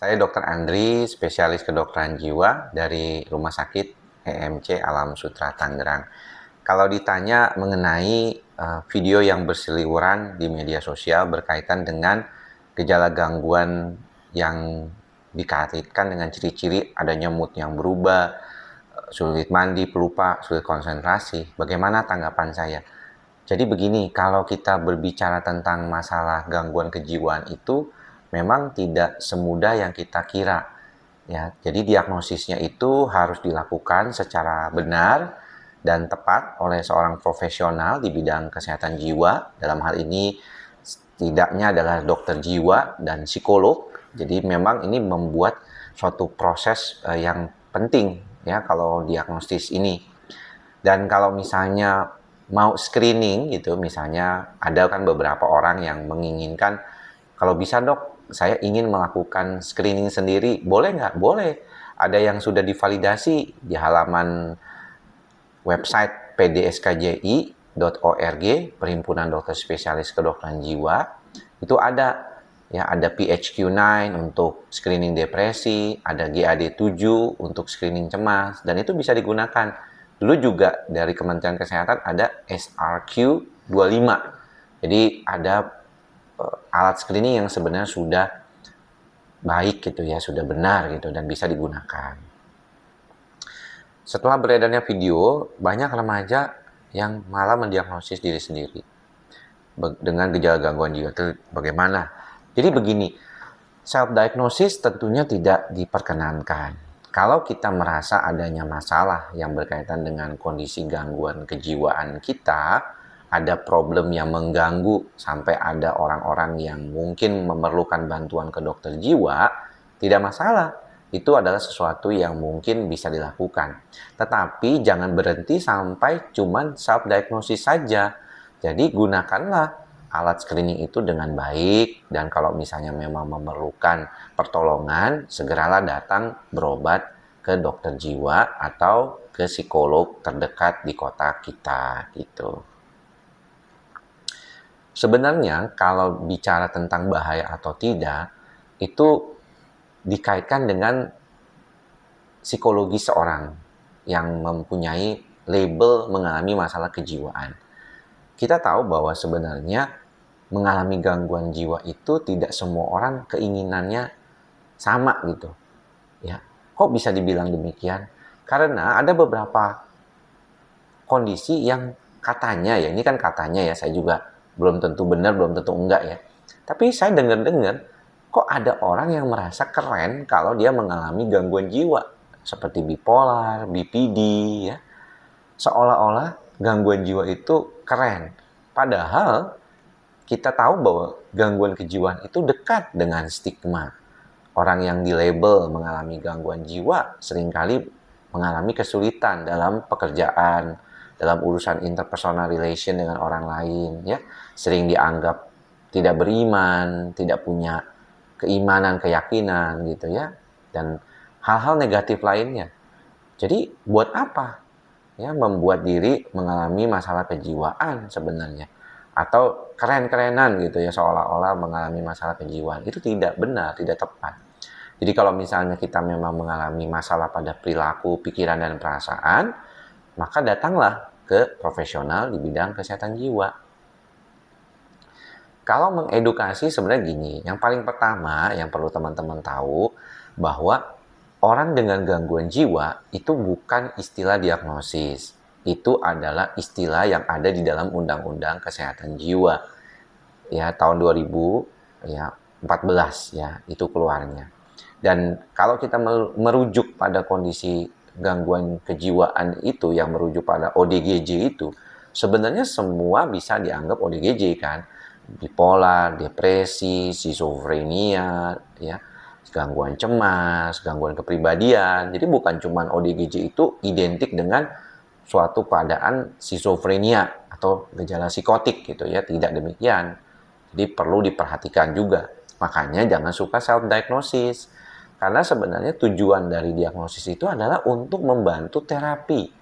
Saya Dr. Andri, spesialis kedokteran jiwa dari Rumah Sakit EMC Alam Sutra Tangerang. Kalau ditanya mengenai video yang berseliweran di media sosial berkaitan dengan gejala gangguan yang dikaitkan dengan ciri-ciri adanya mood yang berubah, sulit mandi, pelupa, sulit konsentrasi, bagaimana tanggapan saya? Jadi begini, kalau kita berbicara tentang masalah gangguan kejiwaan itu memang tidak semudah yang kita kira. Ya, jadi diagnosisnya itu harus dilakukan secara benar dan tepat oleh seorang profesional di bidang kesehatan jiwa. Dalam hal ini setidaknya adalah dokter jiwa dan psikolog. Jadi memang ini membuat suatu proses yang penting ya kalau diagnosis ini. Dan kalau misalnya mau screening gitu, misalnya ada kan beberapa orang yang menginginkan, kalau bisa dok, saya ingin melakukan screening sendiri, boleh nggak? Boleh. Ada yang sudah divalidasi di halaman website pdskji.org, Perhimpunan Dokter Spesialis Kedokteran Jiwa, itu ada. Ya, ada PHQ-9 untuk screening depresi, ada GAD-7 untuk screening cemas, dan itu bisa digunakan. Dulu juga dari Kementerian Kesehatan ada SRQ-25. Jadi ada alat screening yang sebenarnya sudah baik gitu ya, sudah benar gitu dan bisa digunakan. Setelah beredarnya video, banyak remaja yang malah mendiagnosis diri sendiri dengan gejala gangguan jiwa. Itu bagaimana? Jadi begini, self-diagnosis tentunya tidak diperkenankan. Kalau kita merasa adanya masalah yang berkaitan dengan kondisi gangguan kejiwaan kita, ada problem yang mengganggu sampai ada orang-orang yang mungkin memerlukan bantuan ke dokter jiwa, tidak masalah. Itu adalah sesuatu yang mungkin bisa dilakukan. Tetapi jangan berhenti sampai cuman self-diagnosis saja. Jadi gunakanlah alat screening itu dengan baik, dan kalau misalnya memang memerlukan pertolongan, segeralah datang berobat ke dokter jiwa atau ke psikolog terdekat di kota kita gitu. Sebenarnya kalau bicara tentang bahaya atau tidak, itu dikaitkan dengan psikologi seorang yang mempunyai label mengalami masalah kejiwaan. Kita tahu bahwa sebenarnya mengalami gangguan jiwa itu tidak semua orang keinginannya sama gitu. Ya, kok bisa dibilang demikian? Karena ada beberapa kondisi yang katanya ya, ini kan katanya ya, saya juga belum tentu benar, belum tentu enggak ya. Tapi saya dengar-dengar kok ada orang yang merasa keren kalau dia mengalami gangguan jiwa seperti bipolar, BPD ya. Seolah-olah gangguan jiwa itu keren. Padahal kita tahu bahwa gangguan kejiwaan itu dekat dengan stigma. Orang yang dilabel mengalami gangguan jiwa seringkali mengalami kesulitan dalam pekerjaan, dalam urusan interpersonal relation dengan orang lain, ya. Sering dianggap tidak beriman, tidak punya keimanan, keyakinan gitu ya. Dan hal-hal negatif lainnya. Jadi buat apa? Ya, membuat diri mengalami masalah kejiwaan sebenarnya, atau keren-kerenan gitu ya, seolah-olah mengalami masalah kejiwaan. Itu tidak benar, tidak tepat. Jadi kalau misalnya kita memang mengalami masalah pada perilaku, pikiran, dan perasaan, maka datanglah ke profesional di bidang kesehatan jiwa. Kalau mengedukasi sebenarnya gini, yang paling pertama yang perlu teman-teman tahu bahwa orang dengan gangguan jiwa itu bukan istilah diagnosis. Itu adalah istilah yang ada di dalam Undang-Undang Kesehatan Jiwa. Ya, tahun 2014 ya, itu keluarnya. Dan kalau kita merujuk pada kondisi gangguan kejiwaan itu yang merujuk pada ODGJ itu, sebenarnya semua bisa dianggap ODGJ kan. Bipolar, depresi, schizofrenia, ya, gangguan cemas, gangguan kepribadian. Jadi bukan cuma ODGJ itu identik dengan suatu keadaan schizofrenia atau gejala psikotik gitu ya, tidak demikian. Jadi perlu diperhatikan juga. Makanya jangan suka self-diagnosis. Karena sebenarnya tujuan dari diagnosis itu adalah untuk membantu terapi,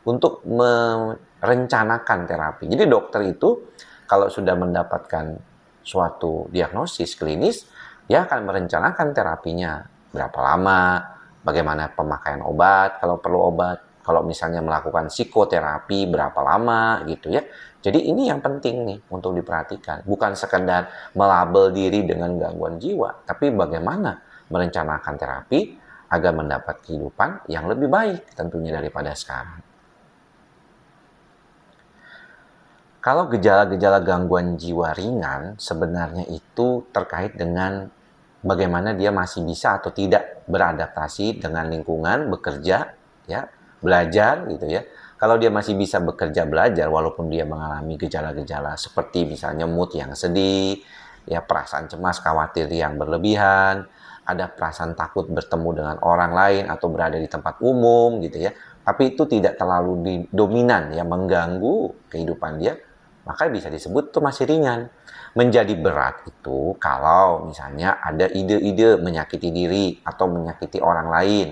untuk merencanakan terapi. Jadi dokter itu kalau sudah mendapatkan suatu diagnosis klinis, Dia akan merencanakan terapinya, berapa lama, bagaimana pemakaian obat, kalau perlu obat, kalau misalnya melakukan psikoterapi, berapa lama gitu ya. Jadi ini yang penting nih untuk diperhatikan. Bukan sekedar melabel diri dengan gangguan jiwa, tapi bagaimana merencanakan terapi agar mendapat kehidupan yang lebih baik tentunya daripada sekarang. Kalau gejala-gejala gangguan jiwa ringan sebenarnya itu terkait dengan bagaimana dia masih bisa atau tidak beradaptasi dengan lingkungan, bekerja, ya, belajar gitu ya. Kalau dia masih bisa bekerja belajar walaupun dia mengalami gejala-gejala seperti misalnya mood yang sedih, ya perasaan cemas, khawatir yang berlebihan, ada perasaan takut bertemu dengan orang lain atau berada di tempat umum gitu ya. Tapi itu tidak terlalu dominan ya mengganggu kehidupan dia, maka bisa disebut itu masih ringan. Menjadi berat itu kalau misalnya ada ide-ide menyakiti diri atau menyakiti orang lain,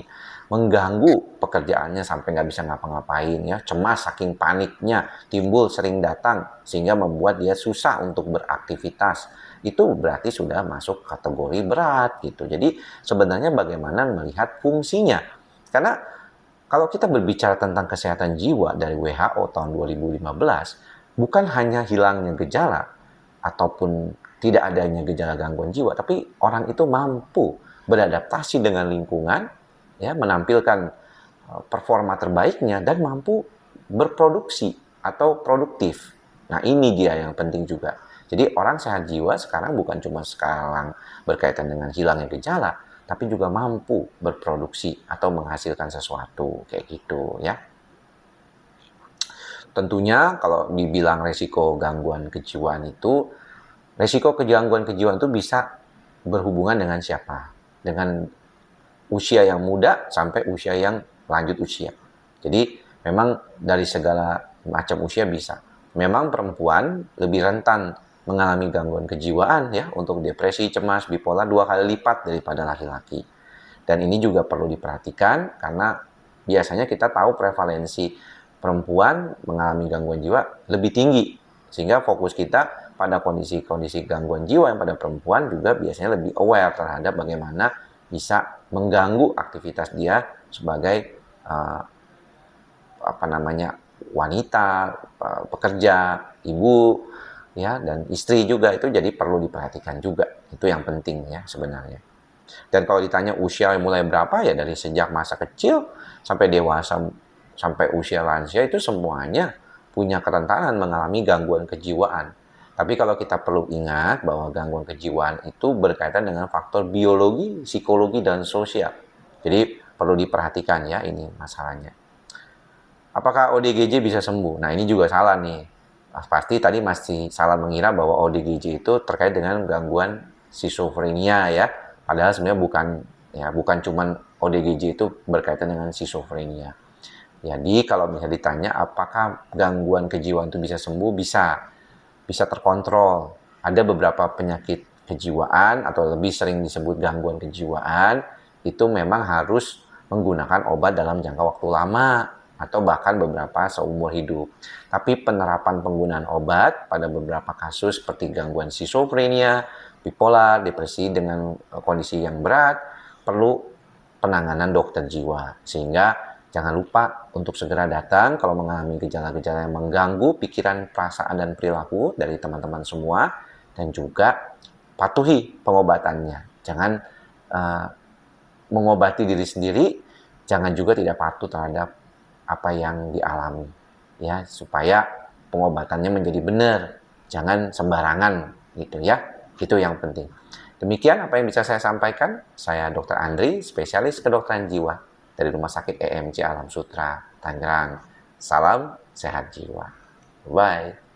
mengganggu pekerjaannya sampai nggak bisa ngapa-ngapain ya, cemas saking paniknya, timbul sering datang sehingga membuat dia susah untuk beraktivitas. Itu berarti sudah masuk kategori berat gitu. Jadi sebenarnya bagaimana melihat fungsinya. Karena kalau kita berbicara tentang kesehatan jiwa dari WHO tahun 2015, bukan hanya hilangnya gejala ataupun tidak adanya gejala gangguan jiwa, tapi orang itu mampu beradaptasi dengan lingkungan, ya, menampilkan performa terbaiknya dan mampu berproduksi atau produktif. Nah, ini dia yang penting juga. Jadi orang sehat jiwa sekarang bukan cuma sekarang berkaitan dengan hilangnya gejala, tapi juga mampu berproduksi atau menghasilkan sesuatu kayak gitu ya. Tentunya kalau dibilang resiko gangguan kejiwaan itu, resiko gangguan kejiwaan itu bisa berhubungan dengan siapa? Dengan usia yang muda sampai usia yang lanjut usia. Jadi memang dari segala macam usia bisa. Memang perempuan lebih rentan mengalami gangguan kejiwaan ya untuk depresi, cemas, bipolar 2 kali lipat daripada laki-laki. Dan ini juga perlu diperhatikan karena biasanya kita tahu prevalensi perempuan mengalami gangguan jiwa lebih tinggi. Sehingga fokus kita pada kondisi-kondisi gangguan jiwa yang pada perempuan juga biasanya lebih aware terhadap bagaimana bisa mengganggu aktivitas dia sebagai wanita, pekerja, ibu, ya, dan istri juga. Itu jadi perlu diperhatikan juga. Itu yang penting ya sebenarnya. Dan kalau ditanya usia mulai berapa, ya dari sejak masa kecil sampai dewasa sampai usia lansia itu semuanya punya kerentanan mengalami gangguan kejiwaan. Tapi kalau kita perlu ingat bahwa gangguan kejiwaan itu berkaitan dengan faktor biologi, psikologi, dan sosial. Jadi perlu diperhatikan ya ini masalahnya. Apakah ODGJ bisa sembuh? Nah ini juga salah nih. Pasti tadi masih salah mengira bahwa ODGJ itu terkait dengan gangguan skizofrenia ya. Padahal sebenarnya bukan cuman ODGJ itu berkaitan dengan skizofrenia. Jadi kalau misalnya ditanya apakah gangguan kejiwaan itu bisa sembuh, bisa terkontrol. Ada beberapa penyakit kejiwaan atau lebih sering disebut gangguan kejiwaan itu memang harus menggunakan obat dalam jangka waktu lama atau bahkan beberapa seumur hidup. Tapi penerapan penggunaan obat pada beberapa kasus seperti gangguan skizofrenia, bipolar, depresi dengan kondisi yang berat perlu penanganan dokter jiwa. Sehingga jangan lupa untuk segera datang kalau mengalami gejala-gejala yang mengganggu pikiran, perasaan, dan perilaku dari teman-teman semua. Dan juga patuhi pengobatannya. Jangan mengobati diri sendiri, jangan juga tidak patuh terhadap apa yang dialami. Ya, supaya pengobatannya menjadi benar. Jangan sembarangan gitu ya. Itu yang penting. Demikian apa yang bisa saya sampaikan. Saya Dr. Andri, spesialis kedokteran jiwa dari Rumah Sakit EMC Alam Sutra, Tangerang. Salam sehat jiwa. Bye.